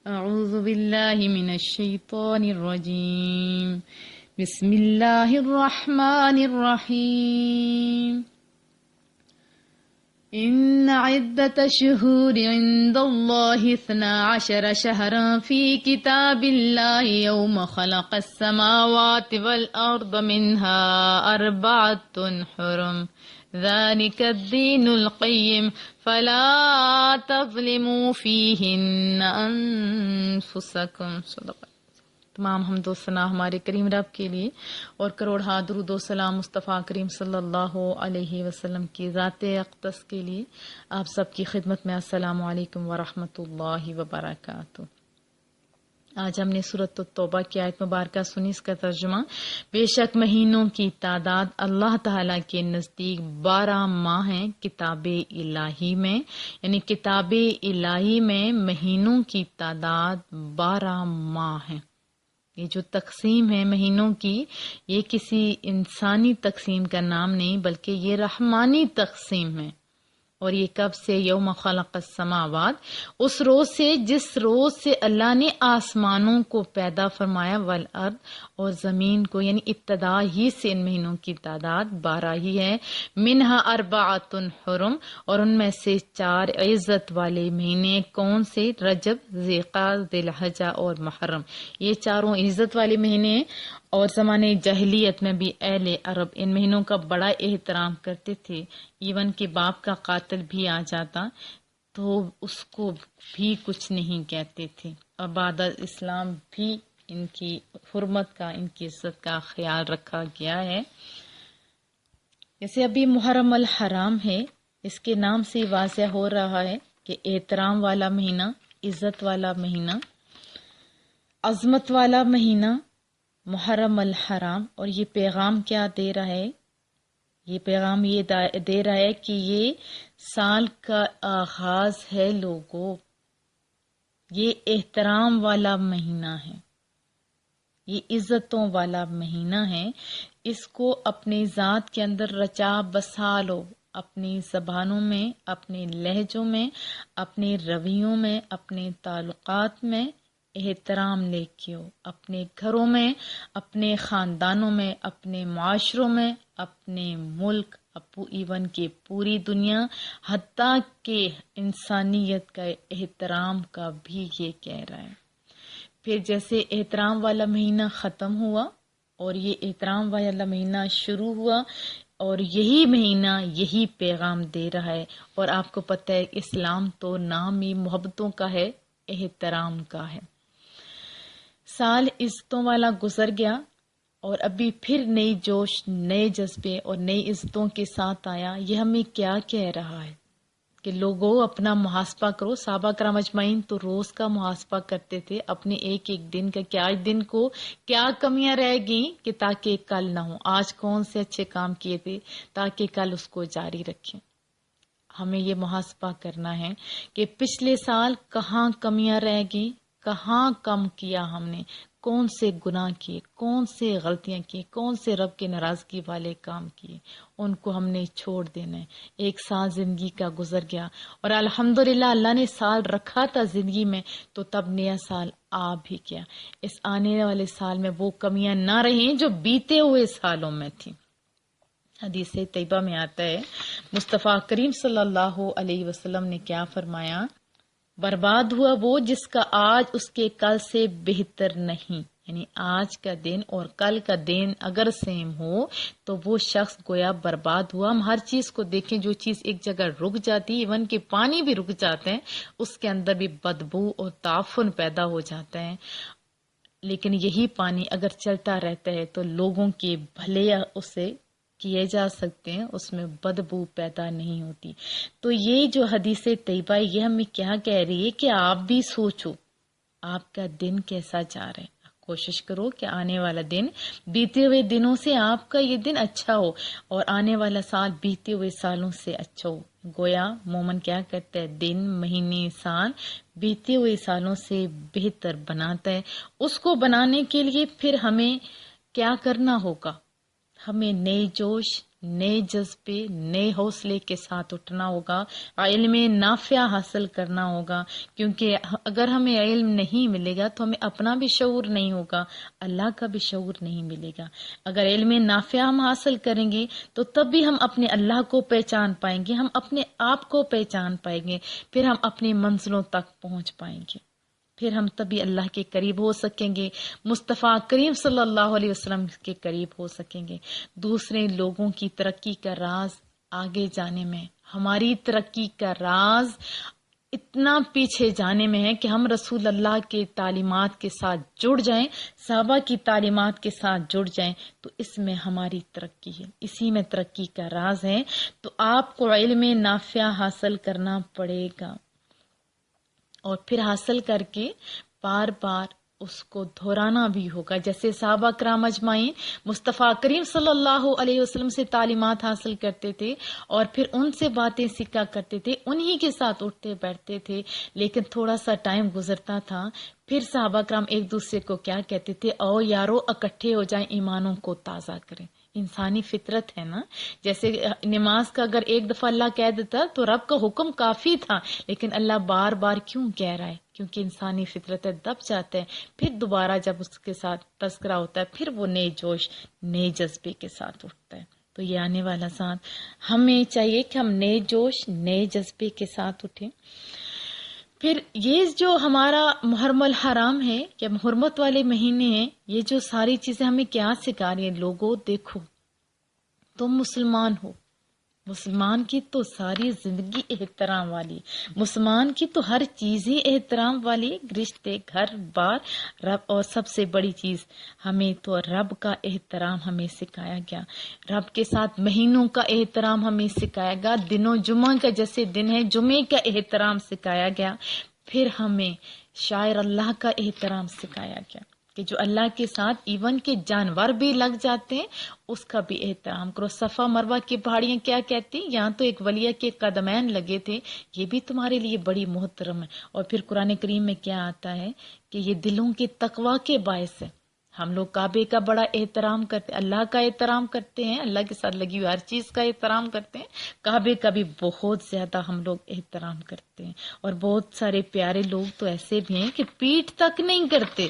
أعوذ بالله من الشيطان الرجيم. بسم الله الرحمن الرحيم. إن عدة الشهور عند الله 12 شهرا في كتاب الله يوم خلق السماوات والأرض منها 4 حرم ذلك الدين القيم فلا تظلموا فيهن أنفسكم. صدق. تمام حمد و ثنا ہمارے کریم رب کے لیے اور کروڑ درود و سلام مصطفیٰ کریم صلی اللہ علیہ وسلم کی ذات اقدس کے لیے. آپ سب کی خدمت میں السلام علیکم ورحمۃ اللہ وبرکاتہ. آج ہم نے سورۃ التوبہ کی آیت مبارکہ سنی. اس کا ترجمہ: بے شک مہینوں کی تعداد اللہ تعالیٰ کے نزدیک 12 ماہ ہیں کتاب الہی میں، یعنی کتاب الہی میں مہینوں کی تعداد 12 ماہ ہیں. یہ جو تقسیم ہے مہینوں کی، یہ کسی انسانی تقسیم کا نام نہیں بلکہ یہ رحمانی تقسیم ہے. اور یہ کب سے؟ یوم خلق السماوات، اس روز سے جس روز سے اللہ نے آسمانوں کو پیدا فرمایا، والارض، اور زمین کو، یعنی ابتدا ہی سے ان مہینوں کی تعداد 12 ہی ہے. منہا 4 حرم، اور ان میں سے 4 عزت والے مہینے. کون سے؟ رجب، ذوالقعدہ، ذی الحجہ اور محرم. یہ چاروں عزت والے مہینے ہیں. اور زمانے جاہلیت میں بھی اہل عرب ان مہینوں کا بڑا احترام کرتے تھے. ایون کہ باپ کا قاتل بھی آ جاتا تو اس کو بھی کچھ نہیں کہتے تھے. اور بعد اسلام بھی ان کی حرمت کا، ان کی عزت کا خیال رکھا گیا ہے. جیسے ابھی محرم الحرام ہے، اس کے نام سے واضح ہو رہا ہے کہ احترام والا مہینہ، عزت والا مہینہ، عظمت والا مہینہ محرم الحرام. اور یہ پیغام کیا دے رہا ہے؟ یہ پیغام یہ دے رہا ہے کہ یہ سال کا آغاز ہے لوگوں، یہ احترام والا مہینہ ہے، یہ عزتوں والا مہینہ ہے. اس کو اپنی ذات کے اندر رچا بسا لو، اپنی زبانوں میں، اپنے لہجوں میں، اپنے رویوں میں، اپنے تعلقات میں احترام لے کے ہو. اپنے گھروں میں، اپنے خاندانوں میں، اپنے معاشروں میں، اپنے ملک، ایون کہ پوری دنیا، حتیٰ کہ انسانیت کا احترام کا بھی یہ کہہ رہا ہے. پھر جیسے احترام والا مہینہ ختم ہوا اور یہ احترام والا مہینہ شروع ہوا، اور یہی مہینہ یہی پیغام دے رہا ہے. اور آپ کو پتہ ہے اسلام تو نام ہی محبتوں کا ہے، احترام کا ہے. سال عزتوں والا گزر گیا اور ابھی پھر نئی جوش، نئے جذبے اور نئی عزتوں کے ساتھ آیا. یہ ہمیں کیا کہہ رہا ہے کہ لوگوں اپنا محاسبہ کرو. صحابہ کرام اجمعین تو روز کا محاسبہ کرتے تھے اپنے ایک ایک دن کا، کہ آج دن کو کیا کمیاں رہ گئیں کہ تاکہ کل نہ ہو. آج کون سے اچھے کام کیے تھے تاکہ کل اس کو جاری رکھیں. ہمیں یہ محاسبہ کرنا ہے کہ پچھلے سال کہاں کمیاں رہ گئی، کہاں کم کیا ہم نے، کون سے گناہ کیے، کون سے غلطیاں کی، کون سے رب کے ناراضگی والے کام کیے، ان کو ہم نے چھوڑ دینا ہے. ایک سال زندگی کا گزر گیا اور الحمدللہ اللہ نے سال رکھا تھا زندگی میں، تو تب نیا سال آ بھی گیا. اس آنے والے سال میں وہ کمیاں نہ رہیں جو بیتے ہوئے سالوں میں تھیں. حدیث طیبہ میں آتا ہے مصطفیٰ کریم صلی اللہ علیہ وسلم نے کیا فرمایا؟ برباد ہوا وہ جس کا آج اس کے کل سے بہتر نہیں. یعنی آج کا دن اور کل کا دن اگر سیم ہو تو وہ شخص گویا برباد ہوا. ہم ہر چیز کو دیکھیں، جو چیز ایک جگہ رک جاتی، ایون کہ پانی بھی رک جاتے ہیں، اس کے اندر بھی بدبو اور تعفن پیدا ہو جاتا ہے. لیکن یہی پانی اگر چلتا رہتا ہے تو لوگوں کے بھلے اسے کیے جا سکتے ہیں، اس میں بدبو پیدا نہیں ہوتی. تو یہ جو حدیث طیبہ یہ ہمیں کیا کہہ رہی ہے کہ آپ بھی سوچو آپ کا دن کیسا جا رہا ہے. کوشش کرو کہ آنے والا دن بیتے ہوئے دنوں سے آپ کا یہ دن اچھا ہو اور آنے والا سال بیتے ہوئے سالوں سے اچھا ہو. گویا مومن کیا کرتا ہے؟ دن، مہینے، سال بیتے ہوئے سالوں سے بہتر بناتا ہے. اس کو بنانے کے لیے پھر ہمیں کیا کرنا ہوگا؟ ہمیں نئے جوش، نئے جذبے نئے حوصلے کے ساتھ اٹھنا ہوگا، علم نافع حاصل کرنا ہوگا، کیونکہ اگر ہمیں علم نہیں ملے گا تو ہمیں اپنا بھی شعور نہیں ہوگا، اللہ کا بھی شعور نہیں ملے گا۔ اگر علم نافع ہم حاصل کریں گے تو تب بھی ہم اپنے اللہ کو پہچان پائیں گے، ہم اپنے آپ کو پہچان پائیں گے، پھر ہم اپنی منزلوں تک پہنچ پائیں گے، پھر ہم تبھی اللہ کے قریب ہو سکیں گے، مصطفیٰ کریم صلی اللہ علیہ وسلم کے قریب ہو سکیں گے۔ دوسرے لوگوں کی ترقی کا راز آگے جانے میں، ہماری ترقی کا راز اتنا پیچھے جانے میں ہے کہ ہم رسول اللہ کے تعلیمات کے ساتھ جڑ جائیں، صحابہ کی تعلیمات کے ساتھ جڑ جائیں، تو اس میں ہماری ترقی ہے، اسی میں ترقی کا راز ہے۔ تو آپ کو علم نافع حاصل کرنا پڑے گا، اور پھر حاصل کر کے بار بار اس کو دہرانا بھی ہوگا، جیسے صحابہ کرام اجمعین مصطفیٰ کریم صلی اللہ علیہ وسلم سے تعلیمات حاصل کرتے تھے اور پھر ان سے باتیں سیکھا کرتے تھے، انہی کے ساتھ اٹھتے بیٹھتے تھے، لیکن تھوڑا سا ٹائم گزرتا تھا، پھر صحابہ کرام ایک دوسرے کو کیا کہتے تھے، او یارو اکٹھے ہو جائیں، ایمانوں کو تازہ کریں۔ انسانی فطرت ہے نا، جیسے نماز کا اگر ایک دفعہ اللہ کہہ دیتا تو رب کا حکم کافی تھا، لیکن اللہ بار بار کیوں کہہ رہا ہے؟ کیونکہ انسانی فطرت ہے، دب جاتا ہے، پھر دوبارہ جب اس کے ساتھ تذکرہ ہوتا ہے پھر وہ نئے جوش نئے جذبے کے ساتھ اٹھتا ہے۔ تو یہ آنے والا سال ہمیں چاہیے کہ ہم نئے جوش نئے جذبے کے ساتھ اٹھیں۔ پھر یہ جو ہمارا محرم الحرام ہے یا حرمت والے مہینے ہیں، یہ جو ساری چیزیں ہمیں کیا سکھا رہی ہیں؟ لوگوں دیکھو، تم مسلمان ہو، مسلمان کی تو ساری زندگی احترام والی، مسلمان کی تو ہر چیز ہی احترام والی، رشتے، گھر بار، رب، اور سب سے بڑی چیز ہمیں تو رب کا احترام ہمیں سکھایا گیا، رب کے ساتھ مہینوں کا احترام ہمیں سکھایا گیا، دنوں جمعہ کا جیسے دن ہے جمعے کا احترام سکھایا گیا، پھر ہمیں شاعر اللہ کا احترام سکھایا گیا کہ جو اللہ کے ساتھ ایون کے جانور بھی لگ جاتے ہیں اس کا بھی احترام کرو۔ صفا مروہ کی پہاڑیاں کیا کہتی ہیں؟ یہاں تو ایک ولیہ کے قدمین لگے تھے، یہ بھی تمہارے لیے بڑی محترم ہے۔ اور پھر قرآن کریم میں کیا آتا ہے کہ یہ دلوں کے تقوی کے باعث ہے۔ ہم لوگ کعبے کا بڑا احترام کرتے ہیں، اللہ کا احترام کرتے ہیں، اللہ کے ساتھ لگی ہوئی ہر چیز کا احترام کرتے ہیں، کعبے کا بھی بہت زیادہ ہم لوگ احترام کرتے ہیں۔ اور بہت سارے پیارے لوگ تو ایسے بھی ہیں کہ پیٹھ تک نہیں کرتے،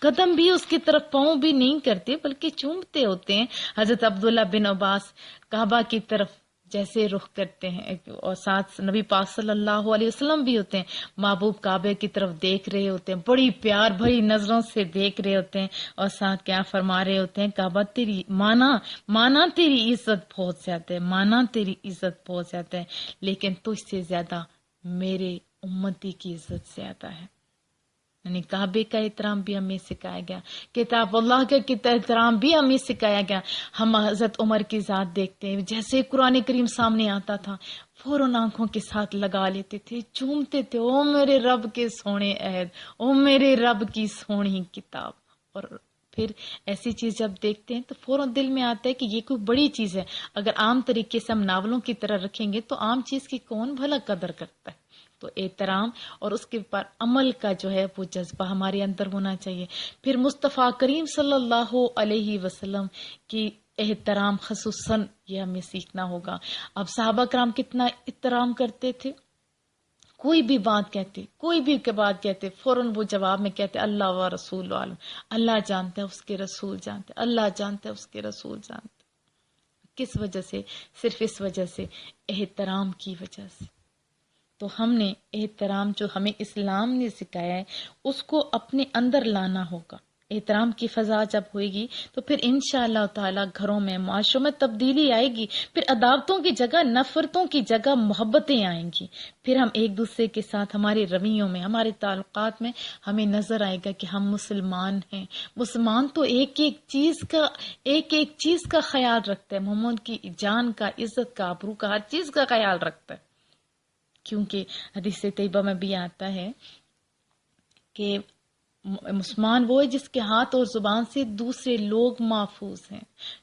قدم بھی اس کی طرف پاؤں بھی نہیں کرتے بلکہ چومتے ہوتے ہیں۔ حضرت عبداللہ بن عباس کعبہ کی طرف جیسے رخ کرتے ہیں، اور ساتھ نبی پاک صلی اللہ علیہ وسلم بھی ہوتے ہیں، محبوب کعبے کی طرف دیکھ رہے ہوتے ہیں، بڑی پیار بھری نظروں سے دیکھ رہے ہوتے ہیں، اور ساتھ کیا فرما رہے ہوتے ہیں، کعبہ تیری مانا تیری عزت بہت زیادہ ہے، مانا تیری عزت بہت زیادہ ہے، لیکن تجھ سے زیادہ میرے امتی کی عزت زیادہ ہے۔ یعنی کعبے کا احترام بھی ہمیں سکھایا گیا، کتاب اللہ کا احترام بھی ہمیں سکھایا گیا۔ ہم حضرت عمر کی ذات دیکھتے ہیں، جیسے قرآن کریم سامنے آتا تھا فوراً آنکھوں کے ساتھ لگا لیتے تھے، چومتے تھے، او میرے رب کے سونے عہد، او میرے رب کی سونی کتاب۔ اور پھر ایسی چیز جب دیکھتے ہیں تو فوراً دل میں آتا ہے کہ یہ کوئی بڑی چیز ہے۔ اگر عام طریقے سے ہم ناولوں کی طرح رکھیں گے تو عام چیز کی کون بھلا قدر کرتا ہے؟ تو احترام اور اس کے اوپر عمل کا جو ہے وہ جذبہ ہمارے اندر ہونا چاہیے۔ پھر مصطفیٰ کریم صلی اللہ علیہ وسلم کی احترام خصوصاً یہ ہمیں سیکھنا ہوگا۔ اب صحابہ کرام کتنا احترام کرتے تھے، کوئی بھی بات کہتے فوراً وہ جواب میں کہتے اللہ و رسول عالم، اللہ جانتا ہے اس کے رسول جانتے، اللہ جانتا ہے اس کے رسول جانتے۔ کس وجہ سے؟ صرف اس وجہ سے، احترام کی وجہ سے۔ تو ہم نے احترام جو ہمیں اسلام نے سکھایا ہے اس کو اپنے اندر لانا ہوگا۔ احترام کی فضا جب ہوئے گی تو پھر انشاءاللہ تعالی گھروں میں، معاشروں میں تبدیلی آئے گی، پھر عداوتوں کی جگہ، نفرتوں کی جگہ محبتیں آئیں گی، پھر ہم ایک دوسرے کے ساتھ ہمارے رویوں میں، ہمارے تعلقات میں ہمیں نظر آئے گا کہ ہم مسلمان ہیں۔ مسلمان تو ایک ایک چیز کا خیال رکھتا ہے، محمد کی جان کا، عزت کا، آبرو کا، ہر چیز کا خیال رکھتا ہے۔ کیونکہ حدیث طیبہ میں بھی آتا ہے کہ مسلمان وہ ہے جس کے ہاتھ اور زبان سے دوسرے لوگ محفوظ ہیں۔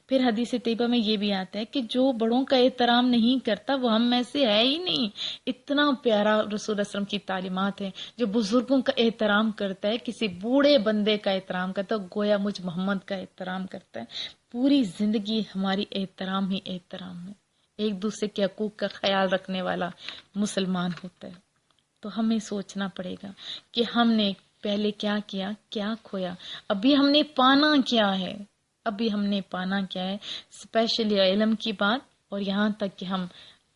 پھر حدیث طیبہ میں یہ بھی آتا ہے کہ جو بڑوں کا احترام نہیں کرتا وہ ہم میں سے ہے ہی نہیں۔ اتنا پیارا رسول اللہ صلی اللہ علیہ وسلم کی تعلیمات ہیں۔ جو بزرگوں کا احترام کرتا ہے، کسی بوڑھے بندے کا احترام کرتا ہے، گویا مجھ محمد کا احترام کرتا ہے۔ پوری زندگی ہماری احترام ہی احترام ہے، ایک دوسرے کے حقوق کا خیال رکھنے والا مسلمان ہوتا ہے۔ تو ہمیں سوچنا پڑے گا کہ ہم نے پہلے کیا کیا، کیا کھویا، ابھی ہم نے پانا کیا ہے، ابھی ہم نے پانا کیا ہے، اسپیشلی علم کی بات، اور یہاں تک کہ ہم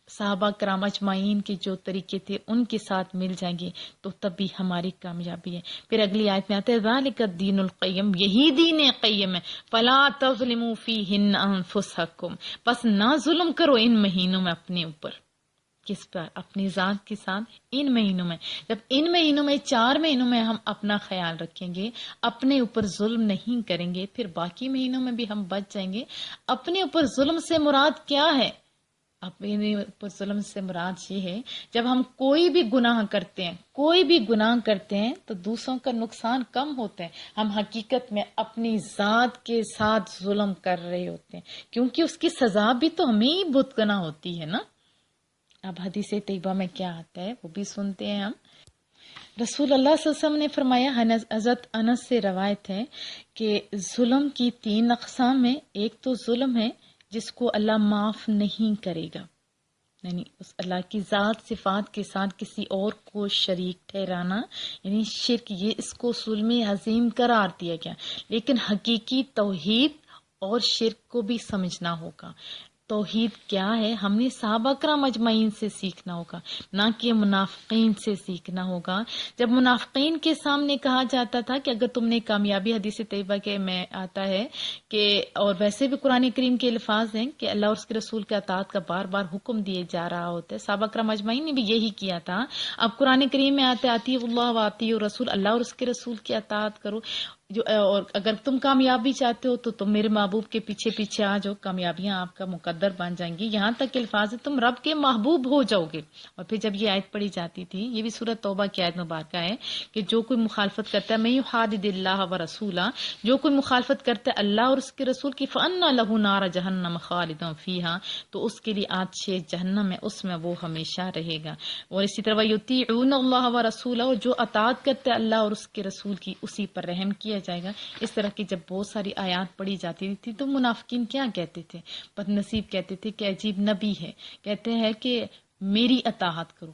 صحابہ کرام اجمعین کے جو طریقے تھے ان کے ساتھ مل جائیں گے تو تبھی ہماری کامیابی ہے۔ پھر اگلی آیت میں آتا ہے ذالک الدین القیم، یہی دین قیم ہے، فلا تظلموا فیہن انفسکم، بس نہ ظلم کرو ان مہینوں میں اپنے اوپر۔ کس پر؟ اپنی ذات کے ساتھ ان مہینوں میں۔ جب ان مہینوں میں 4 مہینوں میں ہم اپنا خیال رکھیں گے، اپنے اوپر ظلم نہیں کریں گے، پھر باقی مہینوں میں بھی ہم بچ جائیں گے۔ اپنے اوپر ظلم سے مراد کیا ہے؟ اپنے اوپر ظلم سے مراد یہ ہے جب ہم کوئی بھی گناہ کرتے ہیں، کوئی بھی گناہ کرتے ہیں تو دوسروں کا نقصان کم ہوتا ہے، ہم حقیقت میں اپنی ذات کے ساتھ ظلم کر رہے ہوتے ہیں، کیونکہ اس کی سزا بھی تو ہمیں ہی بھگتنا ہوتی ہے نا۔ اب حدیث طیبہ میں کیا آتا ہے وہ بھی سنتے ہیں ہم۔ رسول اللہ صلی اللہ علیہ وسلم نے فرمایا، حضرت انس سے روایت ہے کہ ظلم کی 3 اقسام ہیں۔ ایک تو ظلم ہے جس کو اللہ معاف نہیں کرے گا، یعنی اس اللہ کی ذات صفات کے ساتھ کسی اور کو شریک ٹھہرانا، یعنی شرک، یہ اس کو ظلم عظیم قرار دیا گیا۔ لیکن حقیقی توحید اور شرک کو بھی سمجھنا ہوگا۔ توحید کیا ہے ہم نے صحابہ کرام اجمعین سے سیکھنا ہوگا، نہ کہ منافقین سے سیکھنا ہوگا۔ جب منافقین کے سامنے کہا جاتا تھا کہ اگر تم نے کامیابی، حدیث طیبہ کے میں آتا ہے کہ، اور ویسے بھی قرآن کریم کے الفاظ ہیں کہ اللہ اور اس کے رسول کے اطاعت کا بار بار حکم دیے جا رہا ہوتا ہے، صحابہ کرام اجمعین نے بھی یہی کیا تھا۔ اب قرآن کریم میں آتے اطیعوا اللہ واطیعوا الرسول، اللہ اور اس کے رسول کی اطاعت کرو، اور اگر تم کامیابی چاہتے ہو تو تم میرے محبوب کے پیچھے پیچھے آ جاؤ، کامیابیاں آپ کا مقدر بن جائیں گی۔ یہاں تک کہ الفاظ ہے تم رب کے محبوب ہو جاؤ گے۔ اور پھر جب یہ آیت پڑھی جاتی تھی، یہ بھی سورۃ توبہ کی آیت مبارکہ ہے کہ جو کوئی مخالفت کرتا ہے، میں یحادد اللہ ورسولہ، جو کوئی مخالفت کرتا ہے اللہ اور اس کے رسول کی، فأن لہ نار جہنم خالدا فیہا، تو اس کے لیے آتش جہنم ہے، اس میں وہ ہمیشہ رہے گا۔ اور اسی طرح یطیعون اللہ ورسولہ، جو اطاعت کرتے ہیں اللہ اور اس کے رسول کی، اسی پر رحم کیا جائے گا۔ اس طرح کی جب بہت ساری آیات پڑھی جاتی تھی تو منافقین کیا کہتے تھے؟ بد نصیب کہتے تھے کہ عجیب نبی ہے، کہتے ہیں کہ میری اطاعت کرو،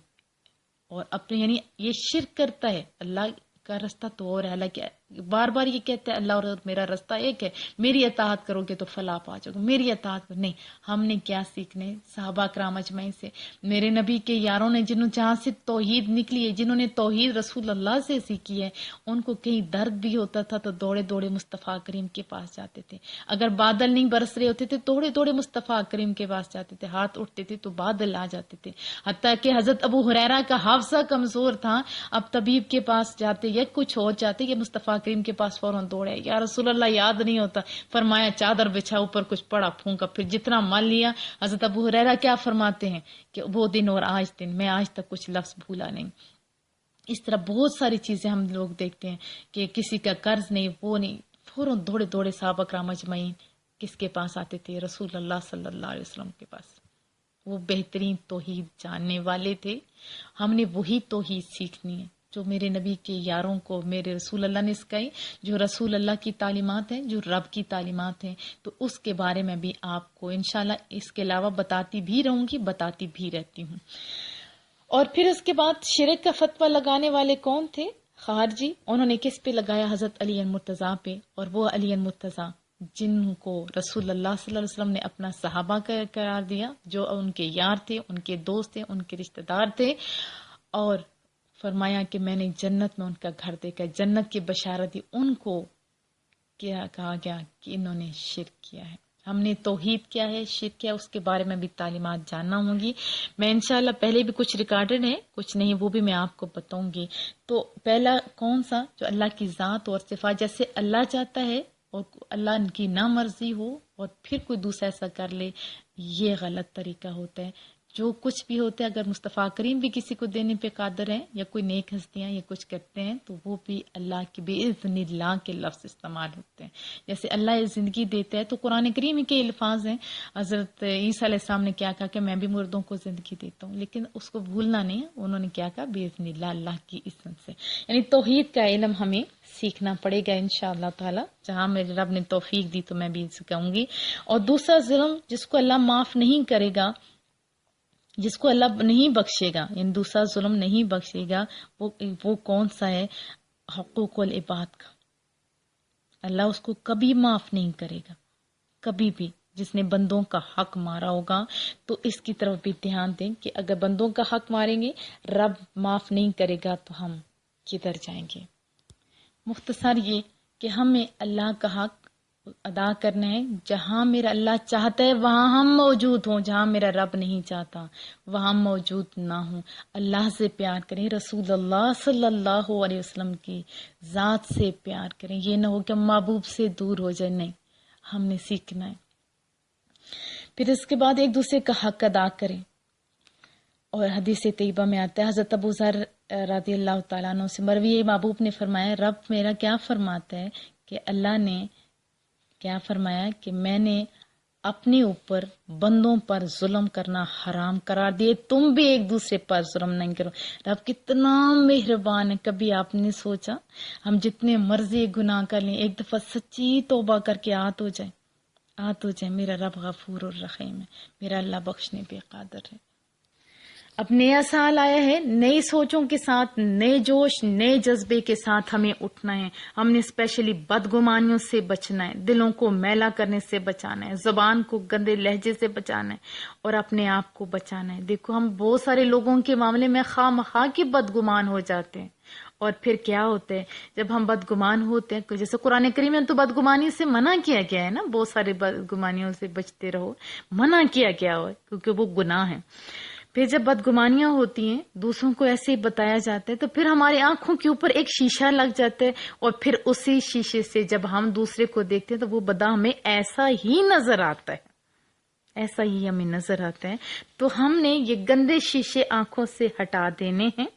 اور اپنے یعنی یہ شرک کرتا ہے، اللہ کا رستہ تو اور ہے، حالانکہ بار بار یہ کہتے ہیں اللہ اور میرا رستہ ایک ہے، میری اطاعت کرو گے تو فلاح پا جاؤ گے، میری اطاعت کرو۔ نہیں، ہم نے کیا سیکھنے؟ صحابہ کرام اجمعین سے، میرے نبی کے یاروں نے جہاں سے توحید نکلی ہے، جنہوں نے توحید رسول اللہ سے سیکھی ہے، ان کو کہیں درد بھی ہوتا تھا تو دوڑے دوڑے مصطفیٰ کریم کے پاس جاتے تھے۔ اگر بادل نہیں برس رہے ہوتے تھے، دوڑے دوڑے مصطفیٰ کریم کے پاس جاتے تھے، ہاتھ اٹھتے تھے تو بادل آ جاتے تھے۔ حتیٰ کہ حضرت ابو ہریرہ کا حافظہ کمزور تھا، اب طبیب کے پاس جاتے یا کچھ ہو جاتے، یہ مصطفیٰ کریم کے پاس فوراً دوڑے، یا رسول اللہ یاد نہیں ہوتا، فرمایا چادر بچھا، اوپر کچھ پڑا، پھونکا، پھر جتنا مان لیا۔ حضرت ابو ہریرہ کیا فرماتے ہیں کہ وہ دن اور آج دن، میں آج تک کچھ لفظ بھولا نہیں۔ اس طرح بہت ساری چیزیں ہم لوگ دیکھتے ہیں کہ کسی کا قرض نہیں، وہ نہیں، فوراً دوڑے دوڑے صحابہ کرام اجمعین کس کے پاس آتے تھے؟ رسول اللہ صلی اللہ علیہ وسلم کے پاس۔ وہ بہترین توحید جاننے والے تھے، ہم نے وہی توحید سیکھنی ہے جو میرے نبی کے یاروں کو میرے رسول اللہ نے سکھائی، جو رسول اللہ کی تعلیمات ہیں، جو رب کی تعلیمات ہیں، تو اس کے بارے میں بھی آپ کو انشاءاللہ اس کے علاوہ بتاتی بھی رہوں گی، بتاتی بھی رہتی ہوں۔ اور پھر اس کے بعد شرک کا فتویٰ لگانے والے کون تھے؟ خارجی۔ انہوں نے کس پہ لگایا؟ حضرت علی المرتضیٰ پہ، اور وہ علی المرتضیٰ جن کو رسول اللہ صلی اللہ علیہ وسلم نے اپنا صحابہ کا قرار دیا، جو ان کے یار تھے، ان کے دوست تھے، ان کے رشتہ دار تھے، اور فرمایا کہ میں نے جنت میں ان کا گھر دیکھا، جنت کی بشارت دی۔ ان کو کیا کہا گیا کہ انہوں نے شرک کیا ہے۔ ہم نے توحید کیا ہے، شرک کیا ہے، اس کے بارے میں بھی تعلیمات جاننا ہوں گی۔ میں انشاءاللہ پہلے بھی کچھ ریکارڈڈ ہے، کچھ نہیں، وہ بھی میں آپ کو بتاؤں گی۔ تو پہلا کون سا؟ جو اللہ کی ذات اور صفات، جیسے اللہ چاہتا ہے اور اللہ کی نہ مرضی ہو اور پھر کوئی دوسرا ایسا کر لے، یہ غلط طریقہ ہوتا ہے۔ جو کچھ بھی ہوتے ہیں، اگر مصطفیٰ کریم بھی کسی کو دینے پہ قادر ہیں یا کوئی نیک ہستیاں یا کچھ کرتے ہیں تو وہ بھی اللہ کی بِإِذْنِ اللہ کے لفظ استعمال ہوتے ہیں. جیسے اللہ زندگی دیتا ہے تو قرآن کریم کے الفاظ ہیں. حضرت عیسیٰ علیہ السلام نے کیا کہا کہ میں بھی مردوں کو زندگی دیتا ہوں، لیکن اس کو بھولنا نہیں ہے. انہوں نے کیا کہا بِإِذْنِ اللہ، اللہ کی اذن سے. یعنی توحید کا علم ہمیں سیکھنا پڑے گا انشاءاللہ تعالی. جہاں میرے رب نے توفیق دی تو میں بھی اسے کہوں گی. اور دوسرا ظلم جس کو اللہ معاف نہیں کرے گا، جس کو اللہ نہیں بخشے گا، یعنی دوسرا ظلم نہیں بخشے گا، وہ کون سا ہے؟ حقوق العباد کا. اللہ اس کو کبھی معاف نہیں کرے گا، کبھی بھی. جس نے بندوں کا حق مارا ہوگا تو اس کی طرف بھی دھیان دیں کہ اگر بندوں کا حق ماریں گے رب معاف نہیں کرے گا تو ہم کدھر جائیں گے. مختصر یہ کہ ہمیں اللہ کا حق ادا کرنا ہے. جہاں میرا اللہ چاہتا ہے وہاں ہم موجود ہوں، جہاں میرا رب نہیں چاہتا وہاں ہم موجود نہ ہوں. اللہ سے پیار کریں، رسول اللہ صلی اللہ علیہ وسلم کی ذات سے پیار کریں. یہ نہ ہو کہ ہم محبوب سے دور ہو جائیں، نہیں، ہم نے سیکھنا ہے. پھر اس کے بعد ایک دوسرے کا حق ادا کریں. اور حدیث طیبہ میں آتا ہے، حضرت ابو ذر رضی اللہ تعالیٰ عنہ سے مروی محبوب نے فرمایا، رب میرا کیا فرماتا ہے کہ اللہ نے کیا فرمایا کہ میں نے اپنے اوپر بندوں پر ظلم کرنا حرام قرار دیے، تم بھی ایک دوسرے پر ظلم نہیں کرو. رب کتنا مہربان ہے. کبھی آپ نے سوچا ہم جتنے مرضی گناہ کر لیں، ایک دفعہ سچی توبہ کر کے آت ہو جائے، میرا رب غفور الرحیم ہے، میرا اللہ بخشنے پہ قادر ہے. اب نیا سال آیا ہے، نئی سوچوں کے ساتھ، نئے جوش، نئے جذبے کے ساتھ ہمیں اٹھنا ہے. ہم نے اسپیشلی بدگمانیوں سے بچنا ہے، دلوں کو میلا کرنے سے بچانا ہے، زبان کو گندے لہجے سے بچانا ہے اور اپنے آپ کو بچانا ہے. دیکھو ہم بہت سارے لوگوں کے معاملے میں خواہ مخواہ کی بدگمان ہو جاتے ہیں. اور پھر کیا ہوتا ہے جب ہم بدگمان ہوتے ہیں، جیسے قرآن کریم میں تو بدگمانی سے منع کیا گیا ہے نا، بہت سارے بدگمانیوں سے بچتے رہو، منع کیا گیا ہو کیونکہ وہ گناہ ہے. پھر جب بدگمانیاں ہوتی ہیں، دوسروں کو ایسے ہی بتایا جاتا ہے تو پھر ہماری آنکھوں کے اوپر ایک شیشہ لگ جاتا ہے اور پھر اسی شیشے سے جب ہم دوسرے کو دیکھتے ہیں تو وہ بدا ہمیں ایسا ہی نظر آتا ہے، ایسا ہی ہمیں نظر آتا ہے. تو ہم نے یہ گندے شیشے آنکھوں سے ہٹا دینے ہیں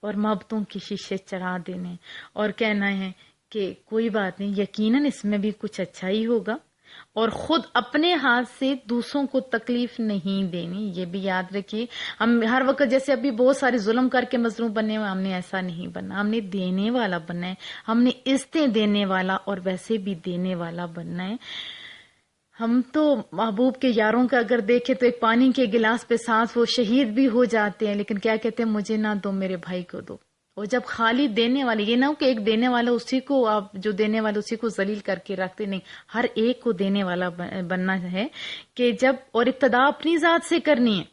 اور محبتوں کے شیشے چڑھا دینے اور کہنا ہے کہ کوئی بات نہیں، یقیناً اس میں بھی کچھ اچھا ہی ہوگا. اور خود اپنے ہاتھ سے دوسروں کو تکلیف نہیں دینی. یہ بھی یاد رکھیے، ہم ہر وقت جیسے ابھی بہت سارے ظلم کر کے مظلوم بننے میں، ہم نے ایسا نہیں بننا، ہم نے دینے والا بننا ہے. ہم نے عزتیں دینے والا اور ویسے بھی دینے والا بننا ہے. ہم تو محبوب کے یاروں کا اگر دیکھیں تو ایک پانی کے گلاس پہ سانس وہ شہید بھی ہو جاتے ہیں، لیکن کیا کہتے ہیں، مجھے نہ دو، میرے بھائی کو دو. اور جب خالی دینے والے، یہ نہ ہو کہ ایک دینے والا اسی کو آپ جو دینے والے اسی کو ذلیل کر کے رکھتے، نہیں، ہر ایک کو دینے والا بننا ہے. کہ جب اور ابتدا اپنی ذات سے کرنی ہے.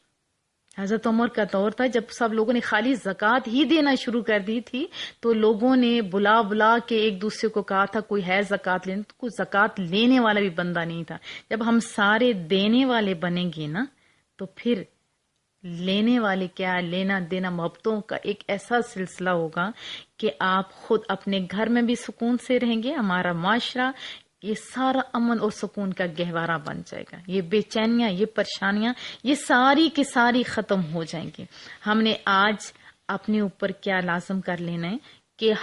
حضرت عمر کا دور تھا جب سب لوگوں نے خالی زکوٰۃ ہی دینا شروع کر دی تھی تو لوگوں نے بلا بلا کے ایک دوسرے کو کہا تھا کوئی ہے زکوٰۃ لینے، تو کوئی زکوٰۃ لینے والا بھی بندہ نہیں تھا. جب ہم سارے دینے والے بنیں گے نا تو پھر لینے والے کیا، لینا دینا محبتوں کا ایک ایسا سلسلہ ہوگا کہ آپ خود اپنے گھر میں بھی سکون سے رہیں گے. ہمارا معاشرہ یہ سارا امن اور سکون کا گہوارہ بن جائے گا. یہ بے چینیاں، یہ پریشانیاں، یہ ساری کی ساری ختم ہو جائیں گی. ہم نے آج اپنے اوپر کیا لازم کر لینا ہے کہ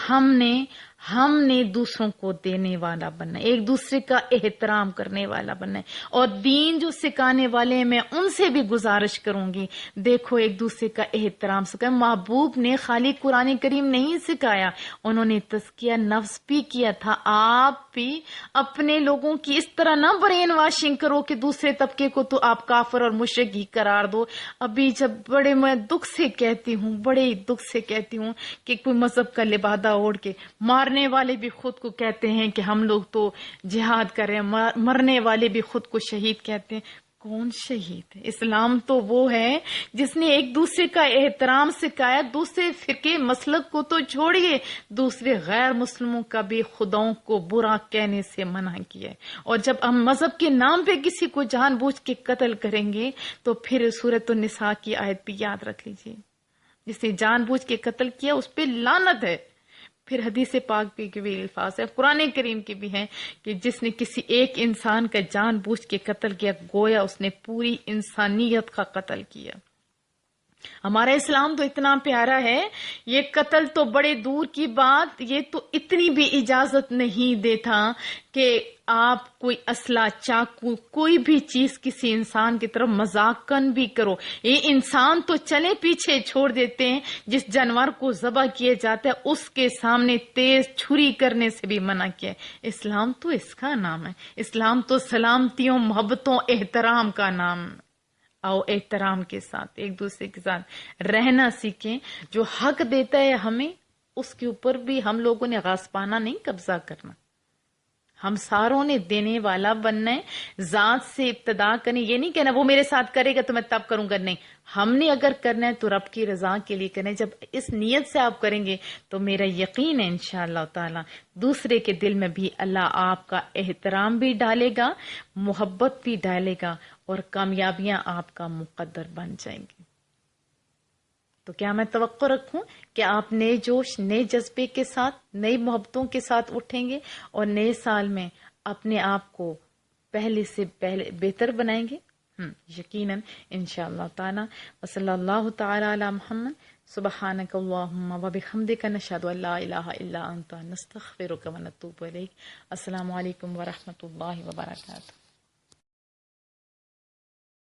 ہم نے دوسروں کو دینے والا بننا ہے، ایک دوسرے کا احترام کرنے والا بننا ہے. اور دین جو سکھانے والے ہیں میں ان سے بھی گزارش کروں گی، دیکھو ایک دوسرے کا احترام سکھایا. محبوب نے خالی قرآن کریم نہیں سکھایا، انہوں نے تزکیہ نفس بھی کیا تھا. آپ بھی اپنے لوگوں کی اس طرح نہ برین واشنگ کرو کہ دوسرے طبقے کو تو آپ کافر اور مشرک ہی قرار دو. ابھی جب میں دکھ سے کہتی ہوں، بڑے دکھ سے کہتی ہوں کہ کوئی مذہب کا لبادہ اوڑھ کے مارنے والے بھی خود کو کہتے ہیں کہ ہم لوگ تو جہاد کر رہے ہیں، مرنے والے بھی خود کو شہید کہتے ہیں. کون شہید ہے؟ اسلام تو وہ ہے جس نے ایک دوسرے کا احترام سکھایا. دوسرے فرقے مسلک کو تو چھوڑیے، دوسرے غیر مسلموں کا بھی خداؤں کو برا کہنے سے منع کیا ہے. اور جب ہم مذہب کے نام پہ کسی کو جان بوجھ کے قتل کریں گے تو پھر سورۃ النساء کی آیت بھی یاد رکھ لیجیے، جس نے جان بوجھ کے قتل کیا اس پہ لعنت ہے. پھر حدیث پاک بھی کے بھی الفاظ ہے، قرآن کریم کے بھی ہیں کہ جس نے کسی ایک انسان کا جان بوجھ کے قتل کیا گویا اس نے پوری انسانیت کا قتل کیا۔ ہمارا اسلام تو اتنا پیارا ہے، یہ قتل تو بڑے دور کی بات، یہ تو اتنی بھی اجازت نہیں دیتا کہ آپ کوئی اسلحہ، چاقو، کوئی بھی چیز کسی انسان کی طرف مذاقن بھی کرو۔ یہ انسان تو چلے پیچھے چھوڑ دیتے ہیں، جس جانور کو ذبح کیا جاتا ہے اس کے سامنے تیز چھری کرنے سے بھی منع کیا ہے۔ اسلام تو اس کا نام ہے، اسلام تو سلامتیوں، محبتوں، احترام کا نام ہے۔ آؤ احترام کے ساتھ ایک دوسرے کے ساتھ رہنا سیکھیں۔ جو حق دیتا ہے ہمیں، اس کے اوپر بھی ہم لوگوں نے غاصبانہ نہیں قبضہ کرنا، ہم ساروں نے دینے والا بننا ہے۔ ذات سے ابتدا کریں، یہ نہیں کہنا وہ میرے ساتھ کرے گا تو میں تب کروں گا، نہیں، ہم نے اگر کرنا ہے تو رب کی رضا کے لیے کریں۔ جب اس نیت سے آپ کریں گے تو میرا یقین ہے انشاءاللہ تعالی دوسرے کے دل میں بھی اللہ آپ کا احترام بھی ڈالے گا، محبت بھی ڈالے گا، اور کامیابیاں آپ کا مقدر بن جائیں گی۔ تو کیا میں توقع رکھوں کہ آپ نئے جوش، نئے جذبے کے ساتھ، نئی محبتوں کے ساتھ اٹھیں گے اور نئے سال میں اپنے آپ کو پہلے سے بہتر بنائیں گے؟ یقیناً انشاءاللہ تعالی۔ وصلی اللہ تعالی علی محمد، سبحانک اللہم وبحمدک، نشہد ان لا الہ الا انت، نستغفرک ونتوب الیک۔ السلام علیکم ورحمۃ اللہ وبرکاتہ۔